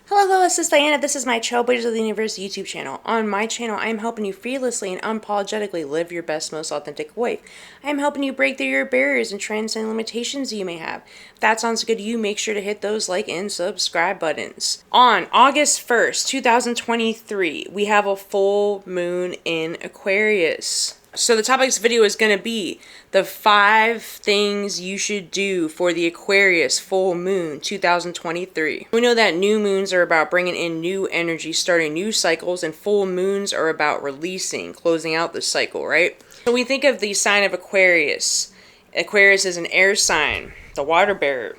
Hello, this is Diana. This is my Trailblazers of the Universe YouTube channel. On my channel, I am helping you fearlessly and unapologetically live your best, most authentic life. I am helping you break through your barriers and transcend limitations you may have. If that sounds good to you, make sure to hit those like and subscribe buttons. On August 1st, 2023, we have a full moon in Aquarius. So the topic of this video is going to be the 5 things you should do for the Aquarius full moon 2023. We know that new moons are about bringing in new energy, starting new cycles, and full moons are about releasing, closing out the cycle, right? So we think of the sign of Aquarius. Aquarius is an air sign, the water bearer.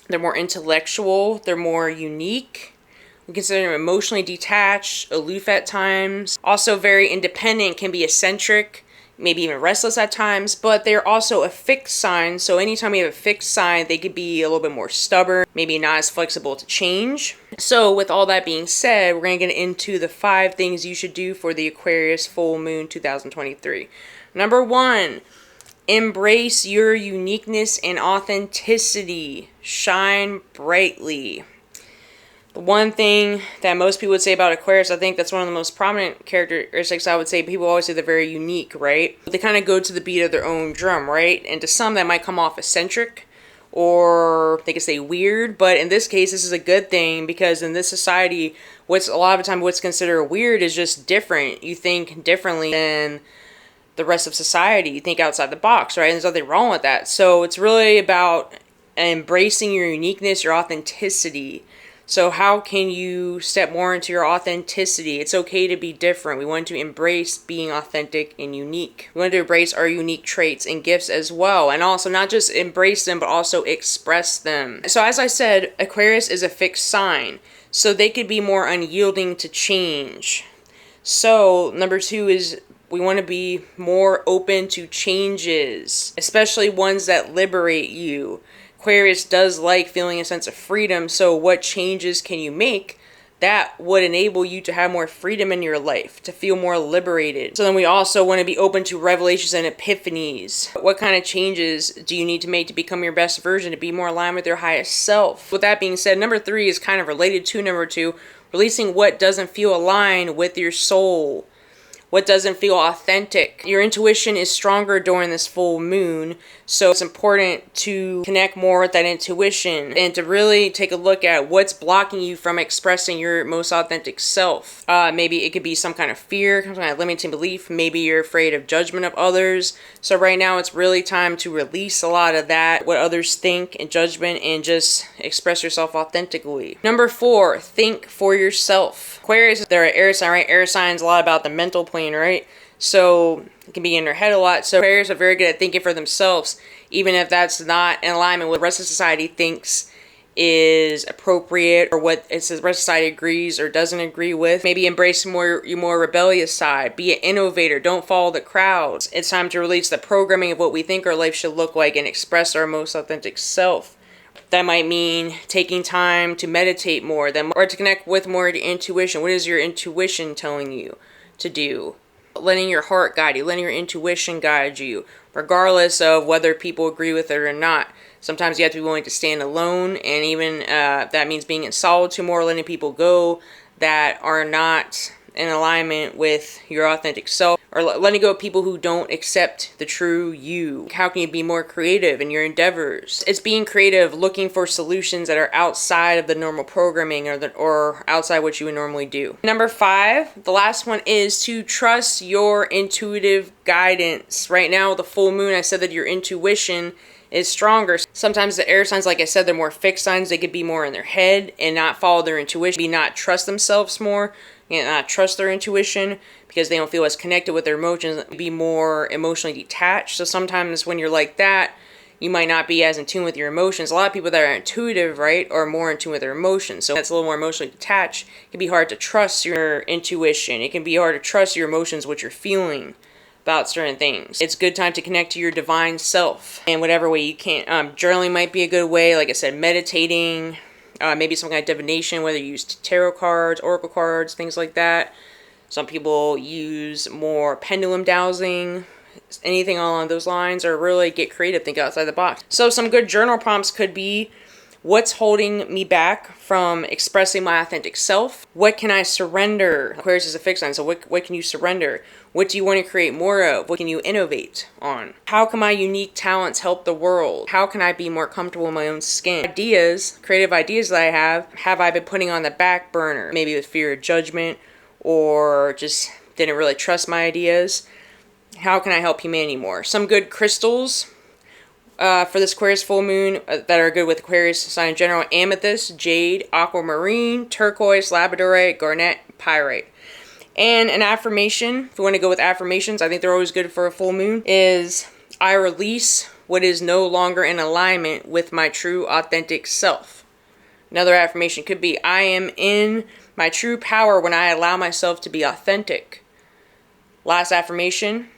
They're more intellectual, they're more unique. We consider them emotionally detached, aloof at times, also very independent, can be eccentric, maybe even restless at times, but they're also a fixed sign. So anytime you have a fixed sign, they could be a little bit more stubborn, maybe not as flexible to change. So with all that being said, we're going to get into the 5 things you should do for the Aquarius full moon 2023. Number 1, embrace your uniqueness and authenticity. Shine brightly. The one thing that most people would say about Aquarius, I think that's one of the most prominent characteristics. I would say people always say they're very unique, right? They kind of go to the beat of their own drum, right? And to some that might come off eccentric, or they could say weird, but in this case, this is a good thing, because in this society, a lot of the time what's considered weird is just different. You think differently than the rest of society. You think outside the box, right? And there's nothing wrong with that. So it's really about embracing your uniqueness, your authenticity. So how can you step more into your authenticity? It's okay to be different. We want to embrace being authentic and unique. We want to embrace our unique traits and gifts as well. And also not just embrace them, but also express them. So as I said, Aquarius is a fixed sign. So they could be more unyielding to change. So number 2 is we want to be more open to changes, especially ones that liberate you. Aquarius does like feeling a sense of freedom, so what changes can you make that would enable you to have more freedom in your life, to feel more liberated? So then we also want to be open to revelations and epiphanies. What kind of changes do you need to make to become your best version, to be more aligned with your highest self? With that being said, number 3 is kind of related to number 2, releasing what doesn't feel aligned with your soul. What doesn't feel authentic. Your intuition is stronger during this full moon, so it's important to connect more with that intuition and to really take a look at what's blocking you from expressing your most authentic self. Maybe it could be some kind of fear, some kind of limiting belief. Maybe you're afraid of judgment of others. So right now it's really time to release a lot of that, what others think and judgment, and just express yourself authentically. Number 4, think for yourself. Aquarius, they're an air sign, right? Air signs a lot about the mental plane, right? So it can be in their head a lot. So Aquarius are very good at thinking for themselves, even if that's not in alignment with what the rest of society thinks is appropriate, or what the rest of society agrees or doesn't agree with. Maybe embrace your more rebellious side. Be an innovator. Don't follow the crowds. It's time to release the programming of what we think our life should look like and express our most authentic self. That might mean taking time to meditate more, or to connect with more of your intuition. What is your intuition telling you to do? Letting your heart guide you, letting your intuition guide you, regardless of whether people agree with it or not. Sometimes you have to be willing to stand alone, and even that means being in solitude more, letting people go that are not in alignment with your authentic self, or letting go of people who don't accept the true you. How can you be more creative in your endeavors? It's being creative, looking for solutions that are outside of the normal programming, or outside what you would normally do. Number 5, the last one, is to trust your intuitive guidance. Right now with the full moon, I said that your intuition is stronger. Sometimes the air signs, like I said, they're more fixed signs. They could be more in their head and not follow their intuition, not trust themselves more, and not trust their intuition because they don't feel as connected with their emotions, be more emotionally detached. So sometimes when you're like that, you might not be as in tune with your emotions. A lot of people that are intuitive, right, are more in tune with their emotions. So that's a little more emotionally detached. It can be hard to trust your intuition. It can be hard to trust your emotions, what you're feeling about certain things. It's a good time to connect to your divine self in whatever way you can. Journaling might be a good way. Like I said, meditating, maybe some kind of divination, whether you use tarot cards, oracle cards, things like that. Some people use more pendulum dowsing. anything along those lines, or really get creative, think outside the box. So some good journal prompts could be, what's holding me back from expressing my authentic self? What can I surrender? Aquarius is a fixed sign, so what can you surrender? What do you want to create more of? What can you innovate on? How can my unique talents help the world? How can I be more comfortable in my own skin? Ideas, creative ideas that I have I been putting on the back burner? Maybe with fear of judgment, or just didn't really trust my ideas. How can I help humanity more? Some good crystals for this Aquarius full moon that are good with Aquarius sign in general: amethyst, jade, aquamarine, turquoise, labradorite, garnet, pyrite. And an affirmation, if you want to go with affirmations, I think they're always good for a full moon, is I release what is no longer in alignment with my true authentic self. Another affirmation could be, I am in my true power when I allow myself to be authentic. Last affirmation,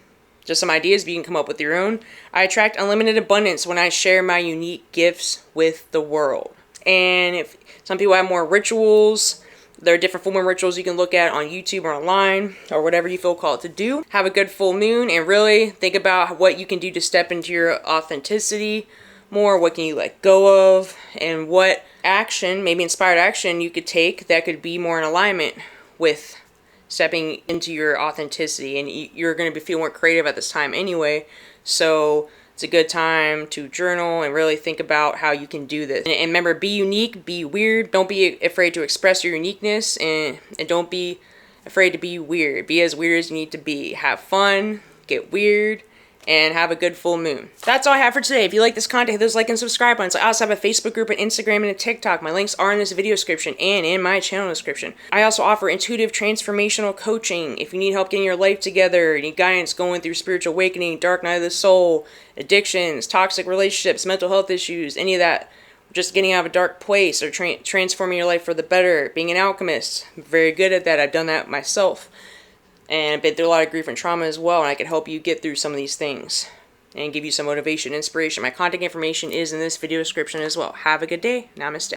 just some ideas, but you can come up with your own. I attract unlimited abundance when I share my unique gifts with the world. And if some people have more rituals, there are different full moon rituals you can look at on YouTube or online, or whatever you feel called to do. Have a good full moon and really think about what you can do to step into your authenticity more. What can you let go of, and what action, maybe inspired action, you could take that could be more in alignment with stepping into your authenticity. And you're going to be feeling more creative at this time anyway, so it's a good time to journal and really think about how you can do this. And remember, be unique, be weird. Don't be afraid to express your uniqueness, and don't be afraid to be weird. Be as weird as you need to be. Have fun, get weird, and have a good full moon. That's all I have for today. If you like this content, hit those like and subscribe buttons. I also have a Facebook group, an Instagram, and a TikTok. My links are in this video description and in my channel description. I also offer intuitive transformational coaching. If you need help getting your life together, you need guidance going through spiritual awakening, dark night of the soul, addictions, toxic relationships, mental health issues, any of that, just getting out of a dark place, or transforming your life for the better, being an alchemist, I'm very good at that. I've done that myself. And I've been through a lot of grief and trauma as well, and I can help you get through some of these things and give you some motivation, inspiration. My contact information is in this video description as well. Have a good day. Namaste.